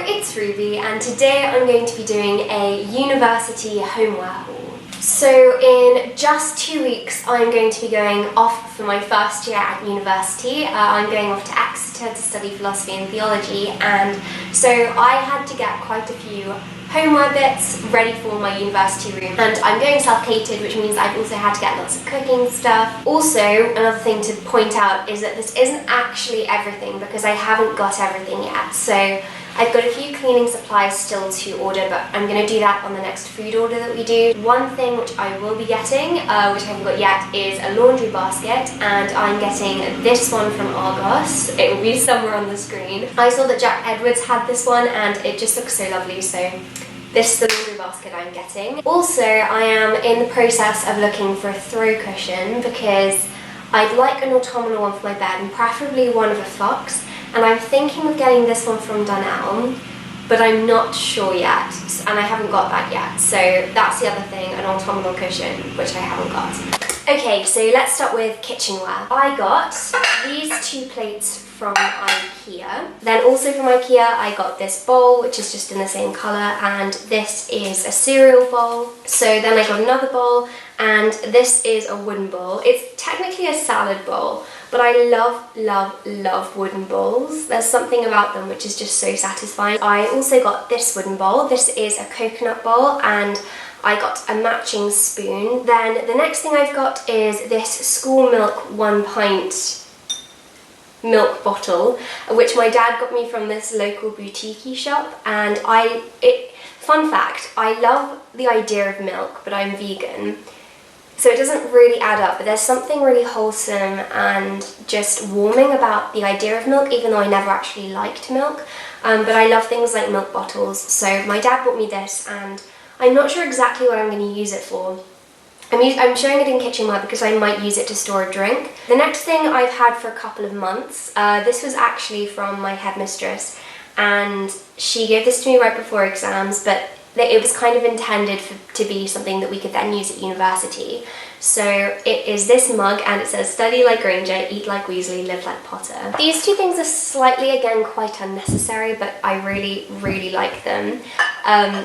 it's Ruby, and today I'm going to be doing a university homeware haul. So in just 2 weeks I'm going to be going off for my first year at university. I'm going off to Exeter to study philosophy and theology, and so I had to get quite a few homeware bits ready for my university room, and I'm going self-catered, which means I've also had to get lots of cooking stuff. Also, another thing to point out is that this isn't actually everything because I haven't got everything yet. So I've got a few cleaning supplies still to order, but I'm going to do that on the next food order that we do. One thing which I will be getting, which I haven't got yet, is a laundry basket, and I'm getting this one from Argos. It will be somewhere on the screen. I saw that Jack Edwards had this one and it just looks so lovely, so this is the laundry basket I'm getting. Also, I am in the process of looking for a throw cushion because I'd like an autumnal one for my bed, and preferably one of a FAQS. And I'm thinking of getting this one from Dunelm, but I'm not sure yet, and I haven't got that yet. So that's the other thing, an autumnal cushion, which I haven't got. Okay, so let's start with kitchenware. I got these two plates from IKEA. Then also from IKEA I got this bowl, which is just in the same colour, and this is a cereal bowl. So then I got another bowl, and this is a wooden bowl. It's technically a salad bowl, but I love wooden bowls. There's something about them which is just so satisfying. I also got this wooden bowl. This is a coconut bowl, and I got a matching spoon. Then the next thing I've got is this school milk 1 pint milk bottle, which my dad got me from this local boutique shop. And fun fact, I love the idea of milk, but I'm vegan, so it doesn't really add up, but there's something really wholesome and just warming about the idea of milk, even though I never actually liked milk. But I love things like milk bottles, so my dad bought me this, and I'm not sure exactly what I'm going to use it for. I'm showing it in kitchenware because I might use it to store a drink. The next thing I've had for a couple of months, this was actually from my headmistress, and she gave this to me right before exams, but it was kind of intended to be something that we could then use at university. So it is this mug, and it says, "Study like Granger, eat like Weasley, live like Potter." These two things are slightly, again, quite unnecessary, but I really like them.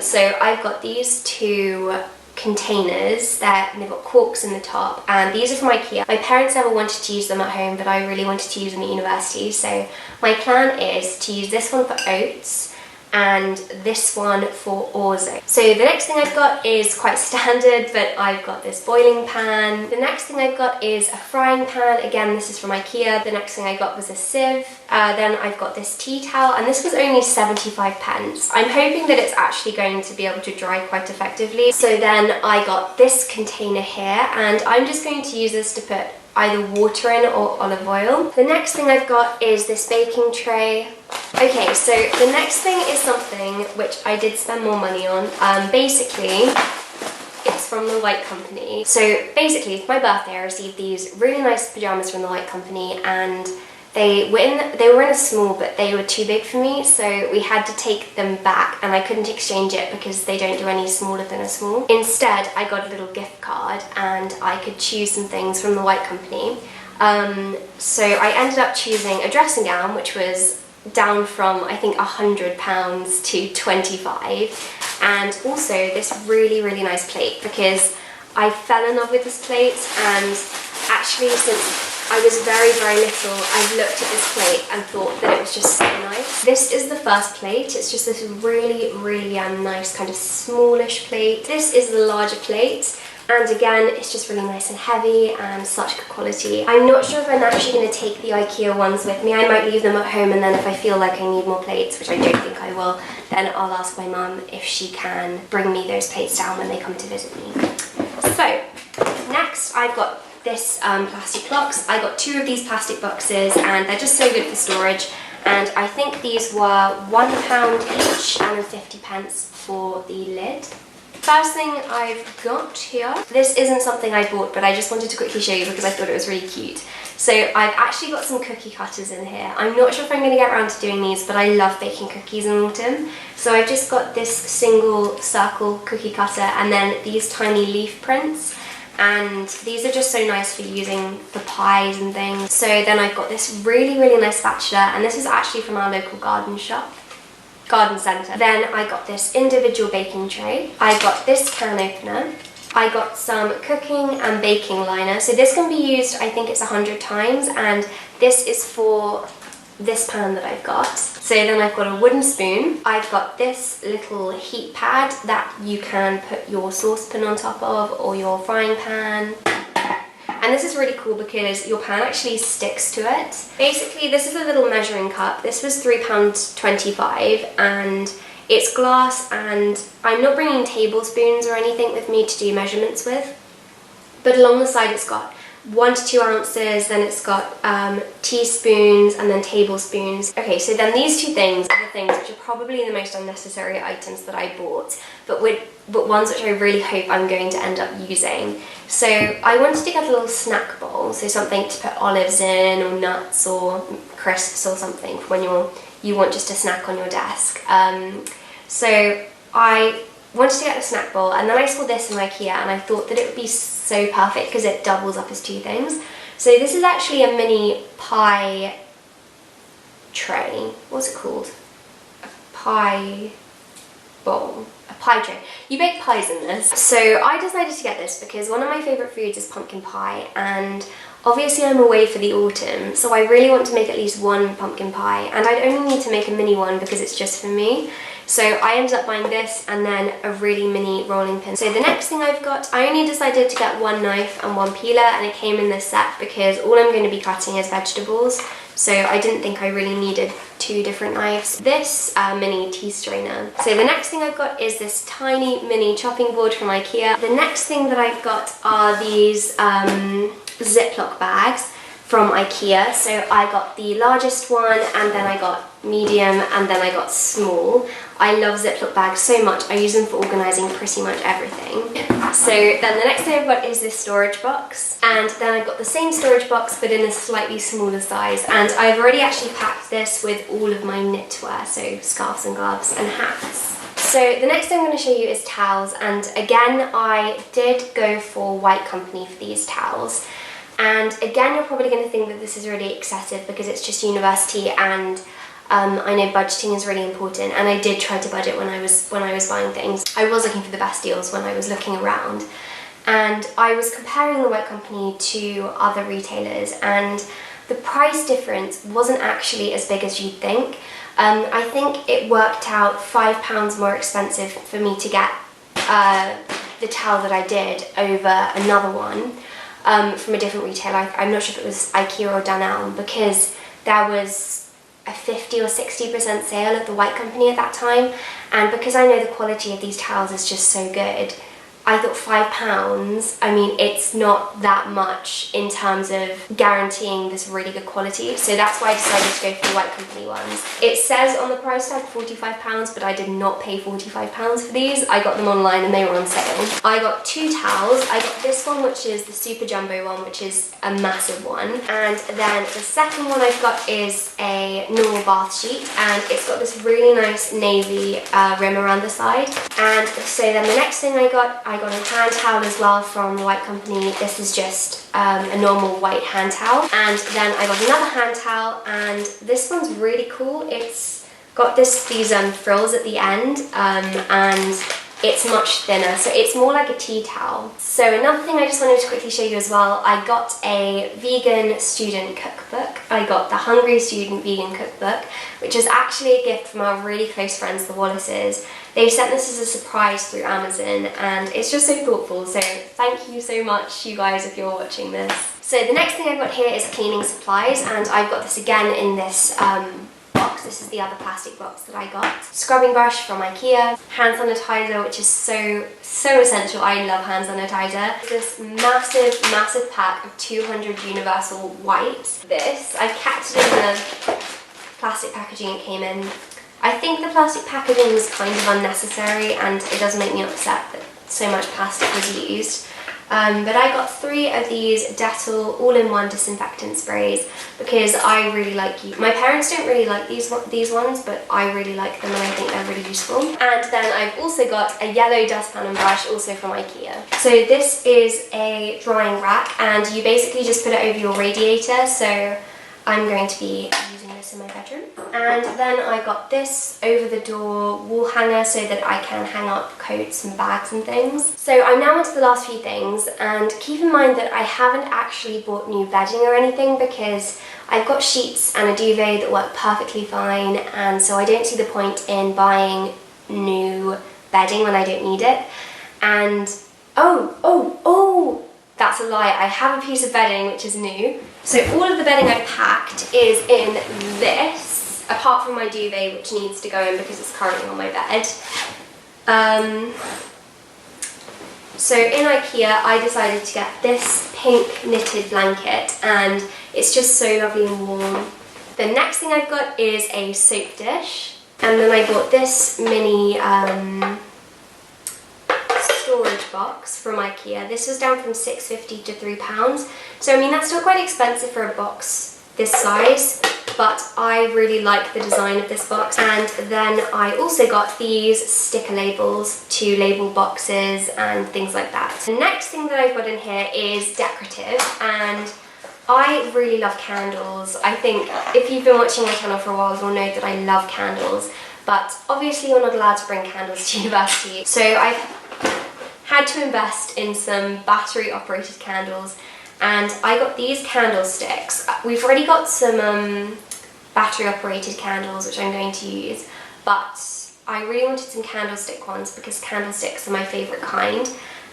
So I've got these two containers and they've got corks in the top, and these are from IKEA. My parents never wanted to use them at home, but I really wanted to use them at university, so my plan is to use this one for oats and this one for orzo. So the next thing I've got is quite standard, but I've got this boiling pan. The next thing I've got is a frying pan. Again, this is from IKEA. The next thing I got was a sieve. Then I've got this tea towel, and this was only 75 pence. I'm hoping that it's actually going to be able to dry quite effectively. So then I got this container here, and I'm just going to use this to put either water in or olive oil. The next thing I've got is this baking tray. Okay, so the next thing is something which I did spend more money on. Basically, it's from the White Company. So basically, it's my birthday. I received these really nice pyjamas from the White Company, and they were in a small, but they were too big for me, so we had to take them back, and I couldn't exchange it because they don't do any smaller than a small. Instead, I got a little gift card, and I could choose some things from the White Company. So I ended up choosing a dressing gown, which was down from, I think, £100 to 25, and also this really nice plate, because I fell in love with this plate, and actually since I was very little, I've looked at this plate and thought that it was just so nice. This is the first plate. It's just this really nice kind of smallish plate. This is the larger plate, and again, it's just really nice and heavy and such good quality. I'm not sure if I'm actually going to take the IKEA ones with me. I might leave them at home, and then if I feel like I need more plates, which I don't think I will, then I'll ask my mum if she can bring me those plates down when they come to visit me. So next I've got this plastic box. I got 2 of these plastic boxes, and they're just so good for storage, and I think these were £1 each and 50 pence for the lid. First thing I've got here, this isn't something I bought, but I just wanted to quickly show you because I thought it was really cute. So I've actually got some cookie cutters in here. I'm not sure if I'm going to get around to doing these, but I love baking cookies in autumn. So I've just got this single circle cookie cutter, and then these tiny leaf prints. And these are just so nice for using for pies and things. So then I've got this really nice spatula, and this is actually from our local garden shop. garden centre. Then I got this individual baking tray. I got this can opener. I got some cooking and baking liner. So this can be used, I think it's 100 times, and this is for this pan that I've got. So then I've got a wooden spoon. I've got this little heat pad that you can put your saucepan on top of, or your frying pan. And this is really cool because your pan actually sticks to it. Basically, this is a little measuring cup. This was £3.25 and it's glass, and I'm not bringing tablespoons or anything with me to do measurements with. But along the side it's got 1 to 2 ounces, then it's got teaspoons and then tablespoons. Okay, so then these two things are the things which are probably the most unnecessary items that I bought, but ones which I really hope I'm going to end up using. So I wanted to get a little snack bowl, so something to put olives in, or nuts, or crisps, or something for when you want just a snack on your desk. So I wanted to get a snack bowl, and then I saw this in IKEA, and I thought that it would be so perfect because it doubles up as two things. So this is actually a mini pie tray. What's it called? A pie bowl. A pie tray. You bake pies in this. So I decided to get this because one of my favourite foods is pumpkin pie, and obviously I'm away for the autumn, so I really want to make at least one pumpkin pie, and I'd only need to make a mini one because it's just for me. So I ended up buying this and then a really mini rolling pin. So the next thing I've got, I only decided to get one knife and one peeler, and it came in this set because all I'm going to be cutting is vegetables. So I didn't think I really needed two different knives. This mini tea strainer. So the next thing I've got is this tiny mini chopping board from IKEA. The next thing that I've got are these Ziploc bags from IKEA. So I got the largest one, and then I got medium, and then I got small. I love Ziploc bags so much. I use them for organising pretty much everything. So then the next thing I've got is this storage box, and then I've got the same storage box but in a slightly smaller size, and I've already actually packed this with all of my knitwear, so scarves and gloves and hats. So the next thing I'm going to show you is towels, and again I did go for White Company for these towels. And again, you're probably going to think that this is really excessive because it's just university, and I know budgeting is really important, and I did try to budget when I was buying things. I was looking for the best deals when I was looking around, and I was comparing the White Company to other retailers, and the price difference wasn't actually as big as you'd think. I think it worked out £5 more expensive for me to get the towel that I did over another one. From a different retailer. I'm not sure if it was IKEA or Dunelm, because there was a 50 or 60% sale at the White Company at that time, and because I know the quality of these towels is just so good, I thought £5, I mean, it's not that much in terms of guaranteeing this really good quality, so that's why I decided to go for the White Company ones. It says on the price tag £45, but I did not pay £45 for these. I got them online and they were on sale. I got two towels. I got this one, which is the super jumbo one, which is a massive one, and then the second one I've got is a normal bath sheet, and it's got this really nice navy rim around the side. And so then the next thing I got a hand towel as well from the White Company. This is just a normal white hand towel. And then I got another hand towel, and this one's really cool. It's got these frills at the end, and it's much thinner, so it's more like a tea towel. So another thing I just wanted to quickly show you as well, I got a vegan student cookbook. I got the Hungry Student Vegan Cookbook, which is actually a gift from our really close friends, the Wallaces. They sent this as a surprise through Amazon, and it's just so thoughtful, so thank you so much, you guys, if you're watching this. So the next thing I've got here is cleaning supplies, and I've got this again in this box. This is the other plastic box that I got. Scrubbing brush from IKEA, hand sanitizer, which is so essential. I love hand sanitizer. This massive pack of 200 universal wipes. This, I kept it in the plastic packaging it came in. I think the plastic packaging was kind of unnecessary, and it does make me upset that so much plastic was used. But I got 3 of these Decor all-in-one disinfectant sprays because I really like you. My parents don't really like these ones, but I really like them, and I think they're really useful. And then I've also got a yellow dustpan and brush, also from IKEA. So this is a drying rack, and you basically just put it over your radiator, so I'm going to be using this in my bedroom. And then I got this over the door wall hanger so that I can hang up coats and bags and things. So I'm now onto the last few things, and keep in mind that I haven't actually bought new bedding or anything because I've got sheets and a duvet that work perfectly fine, and so I don't see the point in buying new bedding when I don't need it. And oh, that's a lie. I have a piece of bedding which is new. So all of the bedding I've packed is in this, apart from my duvet which needs to go in because it's currently on my bed. So in IKEA I decided to get this pink knitted blanket, and it's just so lovely and warm. The next thing I've got is a soap dish, and then I bought this mini storage box from IKEA. This was down from £6.50 to £3. So I mean that's still quite expensive for a box this size, but I really like the design of this box. And then I also got these sticker labels to label boxes and things like that. The next thing that I've got in here is decorative, and I really love candles. I think if you've been watching my channel for a while, you'll know that I love candles, but obviously you're not allowed to bring candles to university. So I've had to invest in some battery operated candles, and I got these candlesticks. We've already got some battery operated candles which I'm going to use, but I really wanted some candlestick ones because candlesticks are my favourite kind.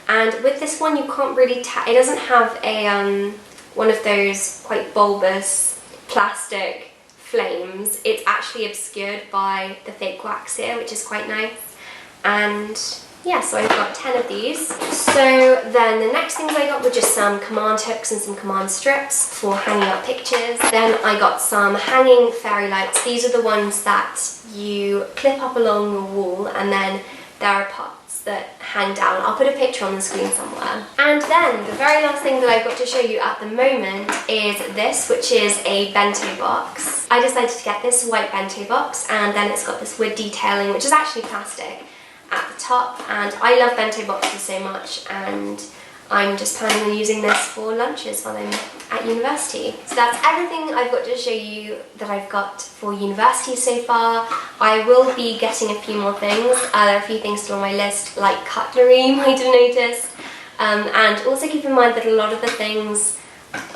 And with this one you can't really it doesn't have a one of those quite bulbous plastic flames. It's actually obscured by the fake wax here, which is quite nice. And yeah, so I've got 10 of these. So then the next things I got were just some command hooks and some command strips for hanging up pictures. Then I got some hanging fairy lights. These are the ones that you clip up along the wall, and then there are parts that hang down. I'll put a picture on the screen somewhere. And then the very last thing that I've got to show you at the moment is this, which is a bento box. I decided to get this white bento box, and then it's got this wood detailing, which is actually plastic, at the top. And I love bento boxes so much, and I'm just planning on using this for lunches while I'm at university. So that's everything I've got to show you that I've got for university so far. I will be getting a few more things. There are a few things still on my list, like cutlery, you might have noticed. And also keep in mind that a lot of the things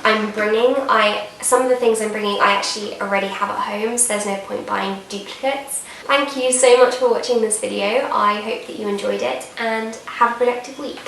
I'm bringing, some of the things I'm bringing I actually already have at home, so there's no point buying duplicates. Thank you so much for watching this video. I hope that you enjoyed it, and have a productive week.